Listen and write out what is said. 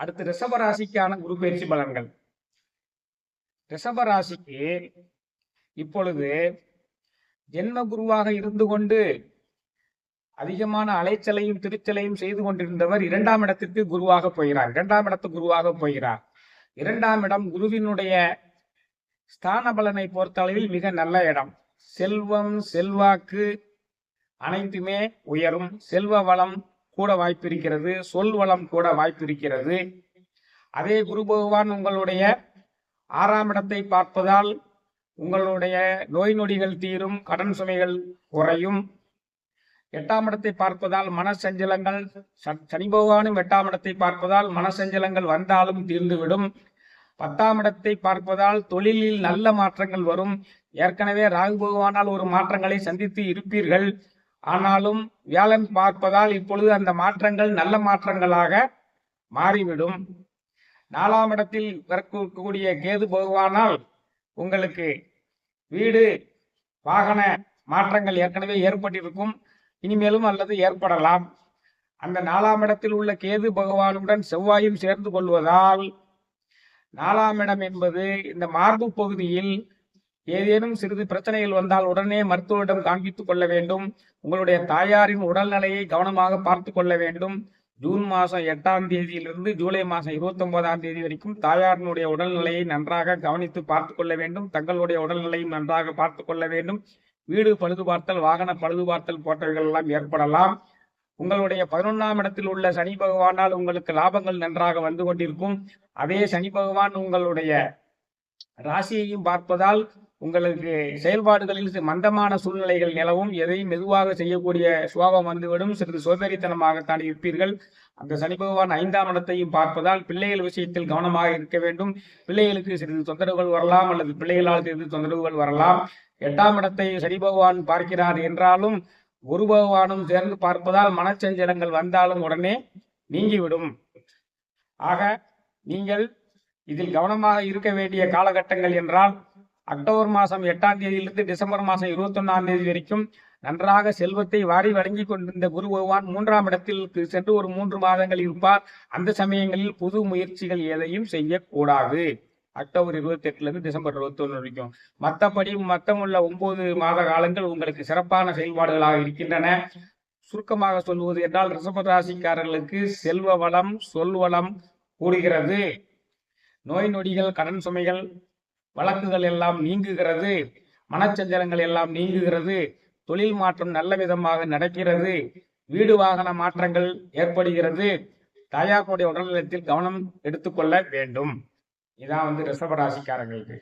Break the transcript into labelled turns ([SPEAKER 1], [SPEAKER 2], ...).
[SPEAKER 1] அடுத்து ரிஷபராசிக்கான குரு பயிற்சி பலன்கள். ரிஷபராசிக்கு இப்பொழுது ஜென்ம குருவாக இருந்து கொண்டு அதிகமான அலைச்சலையும் திருச்சலையும் செய்து கொண்டிருந்தவர் 2ஆம் இடத்திற்கு குருவாக போகிறார். 2ஆம் இடத்து குருவாக போகிறார். 2ஆம் இடம் குருவினுடைய ஸ்தான பலனை பொறுத்தளவில் மிக நல்ல இடம். செல்வம், செல்வாக்கு அனைத்துமே உயரும். செல்வ வளம் கூட வாய்ப்பு இருக்கிறது. சொல் வளம் கூட வாய்ப்பு இருக்கிறது. அதே குரு பகவான் உங்களுடைய 6ஆம் இடத்தை பார்ப்பதால் உங்களுடைய நோய் நொடிகள் தீரும், கடன் சுமைகள் குறையும். 8ஆம் இடத்தை பார்ப்பதால் மனசஞ்சலங்கள், சனி பகவானும் 8ஆம் இடத்தை பார்ப்பதால் மனசஞ்சலங்கள் வந்தாலும் தீர்ந்துவிடும். 10ஆம் இடத்தை பார்ப்பதால் தொழிலில் நல்ல மாற்றங்கள் வரும். ஏற்கனவே ராகு பகவானால் ஒரு மாற்றங்களை சந்தித்து இருப்பீர்கள். ஆனாலும் வியாழன் பார்ப்பதால் இப்பொழுது அந்த மாற்றங்கள் நல்ல மாற்றங்களாக மாறிவிடும். 4ஆம் இடத்தில் இருக்கக்கூடிய கேது பகவானால் உங்களுக்கு வீடு வாகன மாற்றங்கள் ஏற்கனவே ஏற்பட்டிருக்கும், இனிமேலும் அல்லது ஏற்படலாம். அந்த 4ஆம் இடத்தில் உள்ள கேது பகவானுடன் செவ்வாயும் சேர்ந்து கொள்வதால் 4ஆம் இடம் என்பது இந்த மார்பு பகுதியில் ஏதேனும் சிறிது பிரச்சனைகள் வந்தால் உடனே மருத்துவரிடம் காண்பித்துக் கொள்ள வேண்டும். உங்களுடைய தாயாரின் உடல்நிலையை கவனமாக பார்த்து கொள்ள வேண்டும். ஜூன் மாதம் 8ஆம் தேதியிலிருந்து ஜூலை மாதம் 29ஆம் தேதி வரைக்கும் தாயாரினுடைய உடல்நிலையை நன்றாக கவனித்து பார்த்து கொள்ள வேண்டும். தங்களுடைய உடல்நிலையும் நன்றாக பார்த்து கொள்ள வேண்டும். வீடு பழுது பார்த்தல், வாகன பழுது பார்த்தல் போன்றவைகள் எல்லாம் ஏற்படலாம். உங்களுடைய 11ஆம் இடத்தில் உள்ள சனி பகவானால் உங்களுக்கு லாபங்கள் நன்றாக வந்து கொண்டிருக்கும். அதே சனி பகவான் உங்களுடைய ராசியையும் பார்ப்பதால் உங்களுக்கு செயல்பாடுகளில் மந்தமான சூழ்நிலைகள் நிலவும். எதையும் மெதுவாக செய்யக்கூடிய சுபாவம் வந்துவிடும். சிறிது சோதரித்தனமாகத்தான் இருப்பீர்கள். அந்த சனி பகவான் 5ஆம் இடத்தையும் பார்ப்பதால் பிள்ளைகள் விஷயத்தில் கவனமாக இருக்க வேண்டும். பிள்ளைகளுக்கு சிறிது தொந்தரவுகள் வரலாம், அல்லது பிள்ளைகளால் சிறிது தொந்தரவுகள் வரலாம். 8ஆம் இடத்தை சனி பகவான் பார்க்கிறார் என்றாலும் குரு பகவானும் சேர்ந்து பார்ப்பதால் மனச்சஞ்சலங்கள் வந்தாலும் உடனே நீங்கிவிடும். ஆக நீங்கள் இதில் கவனமாக இருக்க வேண்டிய காலகட்டங்கள் என்றால் அக்டோபர் மாதம் 8ஆம் தேதியிலிருந்து டிசம்பர் மாதம் 21ஆம் தேதி வரைக்கும் நன்றாக செல்வத்தை வாரி வழங்கி கொண்டிருந்த குரு பகவான் 3ஆம் இடத்தில் சென்று ஒரு 3 மாதங்கள் இருப்பார். அந்த சமயங்களில் புது முயற்சிகள் எதையும் செய்யக்கூடாது. அக்டோபர் 28லிருந்து டிசம்பர் 21 வரைக்கும். மற்றபடி மொத்தமுள்ள 9 மாத காலங்கள் உங்களுக்கு சிறப்பான செயல்பாடுகளாக இருக்கின்றன. சுருக்கமாக சொல்வது என்றால் ரிஷபராசிக்காரர்களுக்கு செல்வ வளம், சொல் வளம் கூடுகிறது. நோய் நொடிகள், கடன் சுமைகள், வழக்குகள் எல்லாம் நீங்குகிறது. மனச்சஞ்சலங்கள் எல்லாம் நீங்குகிறது. தொழில் மாற்றம் நல்ல விதமாக நடக்கிறது. வீடு வாகன மாற்றங்கள் ஏற்படுகிறது. தாயாருடைய உடல்நலத்தில் கவனம் எடுத்துக்கொள்ள வேண்டும். இதான் ரிஷபராசிக்காரங்களுக்கு.